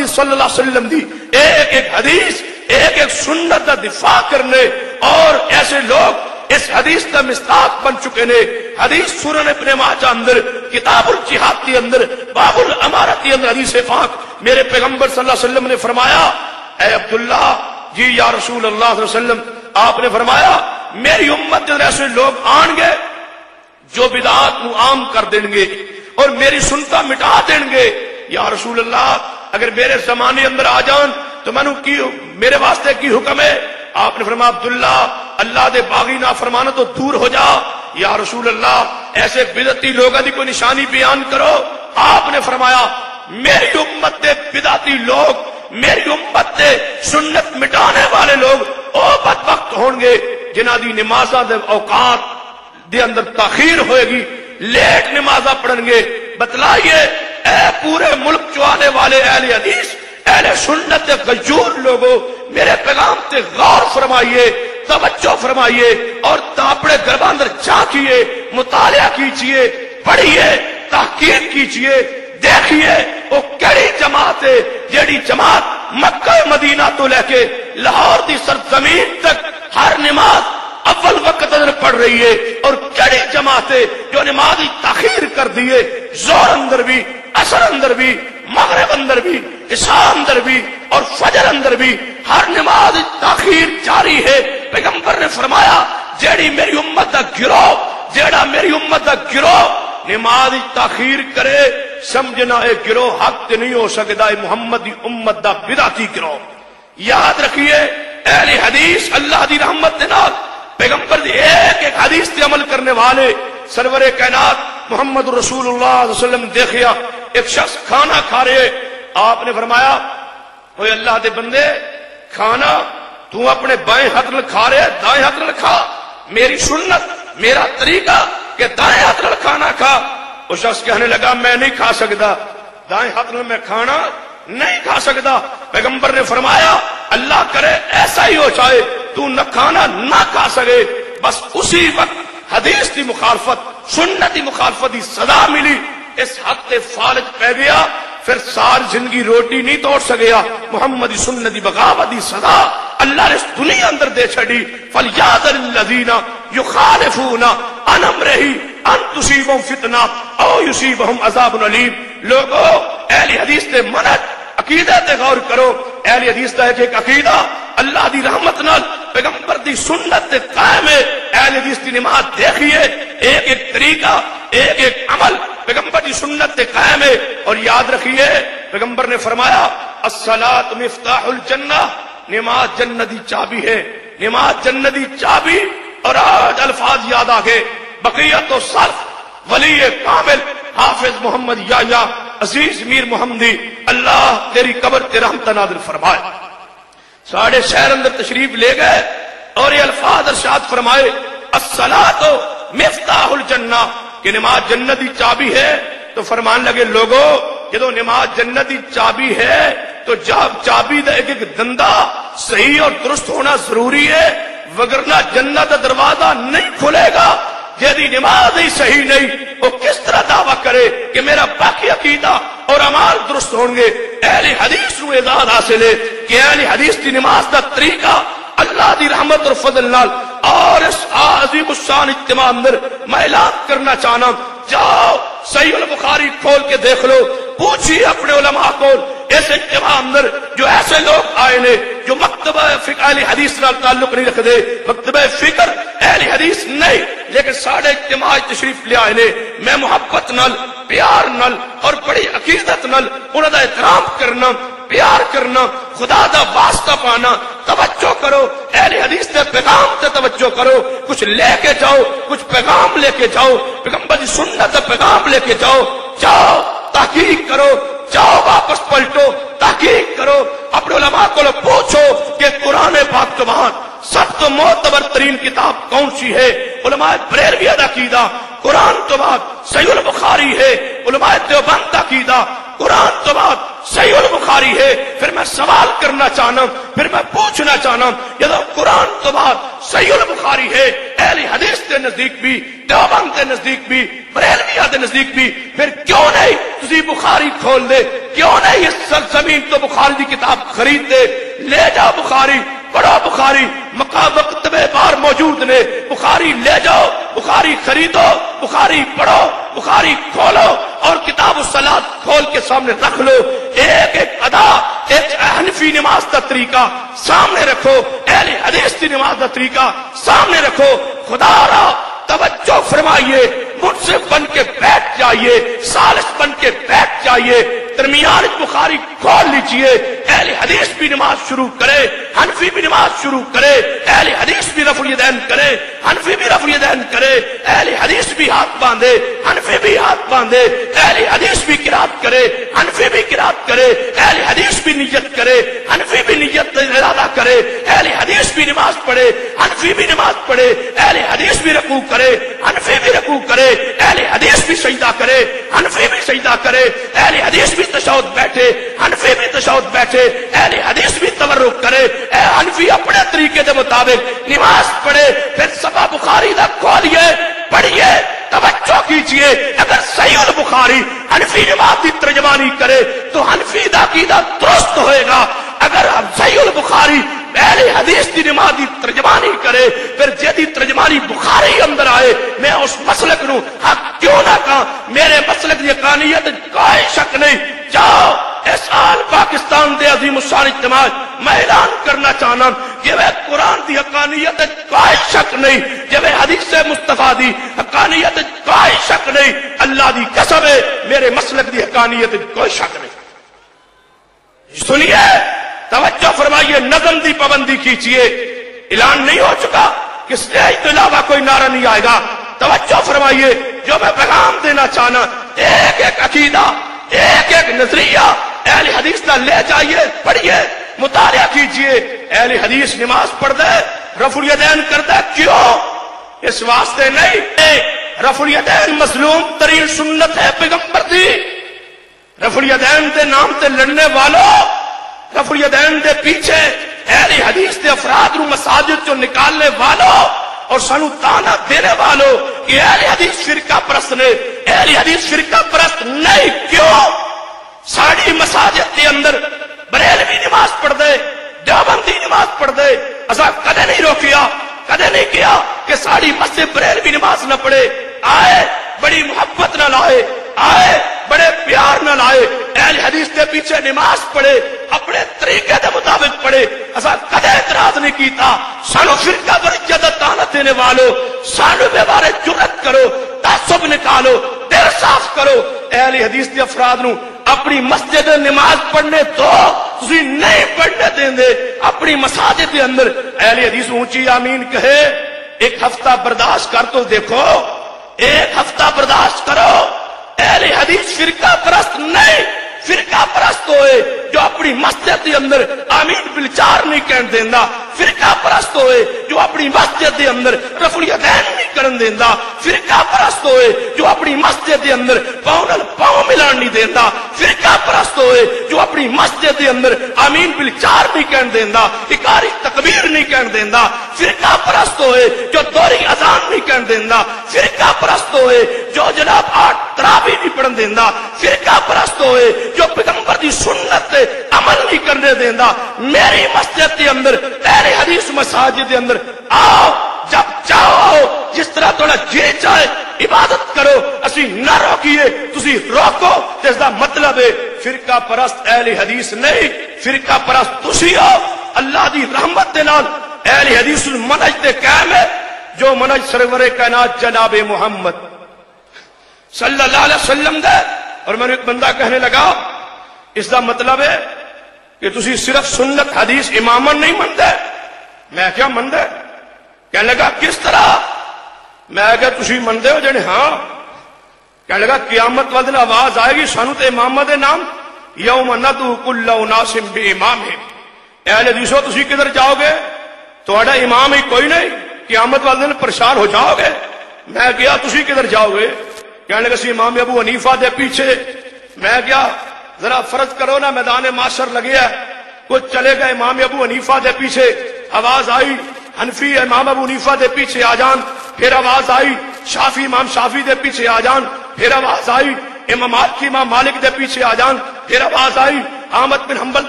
دی صلی اللہ علیہ وسلم دی ایک ایک حدیث ایک ایک سنت دا دفاع کرنے، اور ایسے لوگ اس حدیث کا مصداق بن چکے نے۔ حدیث سنن ابن ماجہ اندر کتاب الجہاد کے اندر باب الامارت کے اندر حدیث پاک میرے پیغمبر صلی اللہ علیہ وسلم نے فرمایا، اے عبداللہ جی یا رسول اللہ صلی اللہ علیہ وسلم، آپ نے فرمایا میری امت کے ایسے لوگ آن گے جو بدعات کو عام کر دیں گے اور میری سنتا مٹا دیں گے۔ یا رسول اللہ اگر میرے زمانے اندر آ جان تو میرے واسطے کی حکم ہے؟ آپ نے فرمایا عبداللہ اللہ دے باغی نافرمانا تو دور ہو جا۔ یا رسول اللہ ایسے بدعتی لوگوں کی کوئی نشانی بیان کرو۔ آپ نے فرمایا میری امت دے بدعتی لوگ، میری امت دے سنت مٹانے والے لوگ او بدبخت ہون گے جنہاں دی نمازاں دے اوقات دے اندر تاخیر ہوئے گی، لیٹ نمازاں پڑھن گے۔ بتلائیے اے پورے ملک چوانے والے اہل حدیث، اہل سنت غیور لوگوں، میرے پیغام تے غور فرمائیے، توجہ فرمائیے اور اپنے گھر اندر جھانکیے، مطالعہ کیجیے، پڑھیے، تحقیق کیجیے، دیکھیے وہ کیڑی جماعت ہے جیڑی جماعت مکہ مدینہ تو لے کے لاہور دی سرزمین تک ہر نماز اول وقت اندر پڑھ رہی ہے، اور کیڑی جماعت ہے جو نماز تاخیر کر دیے، ظہر اندر بھی، عصر اندر بھی، مغرب اندر بھی، عشاء اندر بھی اور فجر اندر بھی ہر نماز تاخیر جاری ہے۔ پیغمبر نے فرمایا جیڑی میری امت دا گروہ، جیڑا میری امت دا گروہ نماز تاخیر کرے، سمجھنا اے گروہ حق تے نہیں ہو سکتا، اے محمد دی امت دا بدعتی گروہ۔ یاد رکھیے اہل حدیث اللہ دی رحمت دے نال پیغمبر دی ایک ایک حدیث تے عمل کرنے والے سرور کائنات محمد رسول اللہ صلی اللہ علیہ وسلم دیکھیا ایک شخص کھانا کھا رہے، آپ نے فرمایا اوے اللہ دے بندے کھانا تو اپنے بائیں ہاتھ نال کھا رہے دائیں ہاتھ نال کھا، میری سنت میرا طریقہ کہ دائیں ہاتھ نال کھانا کھا۔ وہ شخص کہنے لگا میں نہیں کھا سکتا، دائیں ہاتھ نال میں کھانا نہیں کھا سکتا۔ پیغمبر نے فرمایا اللہ کرے ایسا ہی ہو جائے تو نہ کھانا نہ کھا سکے۔ بس اسی وقت حدیث کی مخالفت، سنت کی مخالفت کی سزا ملی، اس حد تے فالج پہ گیا، پھر ساری زندگی روٹی نہیں توڑ سکیا۔ محمدی سنت کی بغاوت کی سزا اللہ نے اس دنیا اندر دے چھڑی۔ فَلْيَحْذَرِ الَّذِينَ يُخَالِفُونَ عَنْ أَمْرِهِ أَن تُصِيبَهُمْ فِتْنَةٌ أَوْ يُصِيبَهُمْ عَذَابٌ أَلِيمٌ۔ لوگو اہل حدیث تے منہج عقیدہ تے غور کرو۔ اہل حدیث دا ایک عقیدہ اللہ دی رحمت نال پیغمبر دی سنت تے قائم ہے۔ اہل حدیث دی نماز دیکھیے، ایک ایک طریقہ، ایک ایک عمل پیغمبر دی سنت تے قائم ہے۔ اور یاد رکھیے پیغمبر نے فرمایا الصلاۃ مفتاح الجنہ، نماز جنت دی چابی ہے، نماز جنت دی چابی۔ اور آج الفاظ یاد آگے، بقیت و صرف ولی کامل حافظ محمد یحییٰ عزیز میر محمدی، اللہ تیری قبر تے رحمت نازل فرمائے۔ ساڑھے شہر اندر تشریف لے گئے اور یہ الفاظ ارشاد فرمائے الصلاۃ مفتاح الجنہ کہ نماز جنت دی چابی ہے۔ تو فرمان لگے لوگوں جدو نماز جنت دی چابی ہے تو جب چابی دا ایک ایک دندہ صحیح اور درست ہونا ضروری ہے، وگرنہ جنت دا دروازہ نہیں کھلے گا۔ جیدی نماز ہی صحیح نہیں وہ کس طرح دعویٰ کرے کہ میرا باقی عقیدہ اور اعمال درست ہوں گے۔ اہل حدیث نو اعزاز حاصل ہے کہ اہل حدیث کی نماز دا طریقہ اللہ دی رحمت اور فضل نال۔ اور اس عظیم الشان اجتماع اندر میں اعلان کرنا چاہنا، جاؤ صحیح البخاری کھول کے دیکھ لو، پوچھیے اپنے علماء کو اس اجتماع اندر جو ایسے لوگ آئے نے جو مکتبہ فقہ اہل حدیث نال تعلق نہیں رکھتے، مکتبہ فکر اہل حدیث نہیں، لیکن ساڑھے اجتماع تشریف لے آئے نے، میں محبت نال، پیار نال اور بڑی عقیدت نال انہاں دا احترام کرنا، پیار کرنا، خدا دا واسطہ پانا۔ توجہ کرو اہل حدیث دے پیغام تے توجہ کرو، کچھ لے کے جاؤ، کچھ پیغام لے کے جاؤ، پیغمبر دی سنت دا پیغام لے کے جاؤ، جاؤ تحقیق کرو، جاؤ واپس پلٹو، تحقیق کرو، اپنے علماء کو پوچھو کہ قرآن پاک تو بعد سب تو معتبر ترین کتاب کون سی ہے؟ علماء بریلویہ دا عقیدہ قرآن تو بعد صحیح البخاری ہے، علماء دیوبند دا عقیدہ قرآن تو بعد صحیح البخاری ہے. پھر میں سوال کرنا چاہنا ہوں, پھر میں پوچھنا چاہنا ہوں, یہ قرآن تو بعد صحیح البخاری ہے اہل حدیث کے نزدیک بھی, دیوبند کے نزدیک بھی, بریلویہ کے نزدیک بھی, پھر کیوں نہیں تسی بخاری کھول دے, کیوں نہیں اس سرزمین تو بخاری کی کتاب خرید دے, لے جاؤ بخاری, پڑھو بخاری, مکتبے بار موجود نے, بخاری لے جاؤ, بخاری خریدو, بخاری پڑھو, بخاری کھولو اور کتاب الصلاۃ کھول کے سامنے رکھ لو. ایک ایک ادا, ایک حنفی نماز کا طریقہ سامنے رکھو, اہل حدیث کی نماز کا طریقہ سامنے رکھو. خدا را توجہ فرمائیے, منصف بن کے بیٹھ جائیے, سالس بن کے بیٹھ جائیے, درمیان بخاری کھول لیجئے. اہل حدیث بھی نماز شروع کرے, حنفی بھی نماز شروع کرے, اہل حدیث بھی رفع الیدین کرے, حنفی بھی رفع الیدین کرے, اہل حدیث بھی ہاتھ باندھے, حنفی بھی ہاتھ باندھے, اہل حدیث بھی قرات کرے, حنفی بھی قرات کرے, اہل حدیث بھی نیت کرے, حنفی بھی نیت ارادہ کرے, اہل حدیث بھی نماز پڑھے, حنفی بھی نماز پڑھے, اہل حدیث بھی رکوع کرے, حنفی بھی رکوع کرے, اہل حدیث بھی سجدہ کرے, حنفی بھی سجدہ کرے, اہل حدیث بھی تشہد بیٹھے, حنفی بھی تشہد بیٹھے, اہل حدیث بھی تورک کرے, حنفی اپنے طریقے کے مطابق نماز پڑھے. پھر صفحہ بخاری دا کھولیے, پڑھیے, توجہ کیجئے. اگر صحیح البخاری حنفی نماز کی ترجمانی کرے تو حنفی دا عقیدہ درست ہوئے گا. اگر ہم صحیح البخاری اہل حدیث کی نماز کی ترجمانی کرے, پھر جدی ترجمانی بخاری اندر آئے, میں اس مسلک نو حق کیوں نہ کہا. میرے مسلک کی حقانیت کوئی شک نہیں. جاؤ اس سال پاکستان دے عظیم الشان اجتماع میں اعلان کرنا چاہنا کہ وہ قرآن دی حقانیت کوئی شک نہیں, جب حدیث مصطفیٰ دی حقانیت کوئی شک نہیں. اللہ دی قسم ہے میرے مسلک دی حقانیت کوئی شک نہیں. سنیے, توجہ فرمائیے, نظم دی پابندی کیجیے. اعلان نہیں ہو چکا کہ اسٹیج کے علاوہ کوئی نعرہ نہیں آئے گا. توجہ فرمائیے, جو میں پیغام دینا چاہنا, ایک ایک عقیدہ, ایک ایک نظریہ اہل حدیث کا لے جائیے, پڑھیے, مطالعہ کیجیے. اہل حدیث نماز پڑھ دے, رفع الیدین کر دے, کیوں؟ اس واسطے نہیں, رفع الیدین مظلوم ترین سنت ہے پیغمبر دی. رفع الیدین دے نام تے لڑنے والوں, رفع الیدین دے پیچھے اہل حدیث دے افراد نو مساجد چوں نکالنے والوں اور سانو تانا دینے والوں کہ اہل حدیث فرقہ پرست نے. اہل حدیث فرقہ پرست نہیں, کیوں؟ ساڑی مساجد کے اندر بریلوی نماز پڑھ دے, دیوبندی نماز پڑھ دے, اسا کدے نہیں روکیا, کدے نہیں کیا کہ ساڑی مسجد بریلوی نماز نہ پڑھے. آئے بڑی محبت نہ لائے, آئے بڑے پیار نہ لائے, اہل حدیث کے پیچھے نماز پڑھے, اپنے طریقے کے مطابق پڑھے. اسا کدے اعتراض نہیں کیتا. سانو فرقہ پر جدت تانت دینے والو, سانو بے بارے جرت کرو, تعصب نکالو, دل صاف کرو. اہل حدیث کے افراد نو اپنی مسجد نماز پڑھنے تو تسی نہیں پڑھنے دیں دے. اپنی مساجد کے اندر اہل حدیث اونچی آمین کہے. ایک ہفتہ برداشت کر تو دیکھو, ایک ہفتہ برداشت کرو. اہل حدیث فرقہ پرست نہیں, فرقہ پرست ہوئے جو اپنی مسجد کے اندر آمین بالچار نہیں کہن دیندا. فرقہ پرست ہوئے جو اپنی مسجد کے اندر رفع الیدین نہیں کرن دیندا. فرقہ پرست ہوئے جو اپنی مسجد کے اندر پاؤں نال پاؤں ملان نہیں دیندا. فرقہ پرست ہوئے جو اپنی مسجد کے اندر آمین بالچار نہیں کہن دیندا, اقاری تکبیر نہیں کہن دیندا. فرقہ پرست ہوئے جو دوہری اذان نہیں کہن دیندا. فرقہ پرست ہوئے جو جناب 8 تراویح نہیں پڑھن دیندا. فرقہ پرست ہوئے جو پیغمبر دی سنت تے عمل نہیں کرنے دیندا. میری مسجد کے اندر اہل حدیث مساجد کے اندر آؤ, جب چاہو جس طرح تھوڑا جی چاہے عبادت کرو, اسی نہ روکیے, تسی روکو. اس دا مطلب ہے فرقہ پرست اہل حدیث نہیں, فرقہ پرست تسی ہو. اللہ دی رحمت دے نال اہل حدیث المنہج تے قائم ہے, جو منہج سرور کائنات جناب محمد صلی اللہ علیہ وسلم دے. اور میں نے ایک بندہ کہنے لگا, اس دا مطلب ہے کہ تسی صرف سنت حدیث امامن نہیں مندے. میں کیا مندے؟ کہنے لگا کس طرح؟ میں کہا تسی مندے ہو جنے ہاں. کہنے لگا قیامت والے دن آواز آئے گی سانو تے امام دے نام, یوم ندعو کل اناس بامامہم. اہل حدیثو تسی کدھر جاؤ گے؟ تہاڈا امام ہی کوئی نہیں, قیامت والے دن پریشان ہو جاؤ گے. میں کہا تسی کدھر جاؤ گے؟ کہنے لگا سی امام ابو حنیفہ دے پیچھے. میں کیا ذرا فرض کرو نا میدان معاشر لگے ہے، کچھ چلے گئے امام ابو حنیفہ دے پیچھے، آواز آئی حنفی امام ابو حنیفہ دے پیچھے آ جان، پھر آواز آئی شافی امام شافی دے پیچھے آ جان، پھر آواز آئی امام مالک دے پیچھے آ جان، پھر آواز آئی احمد بن حنبل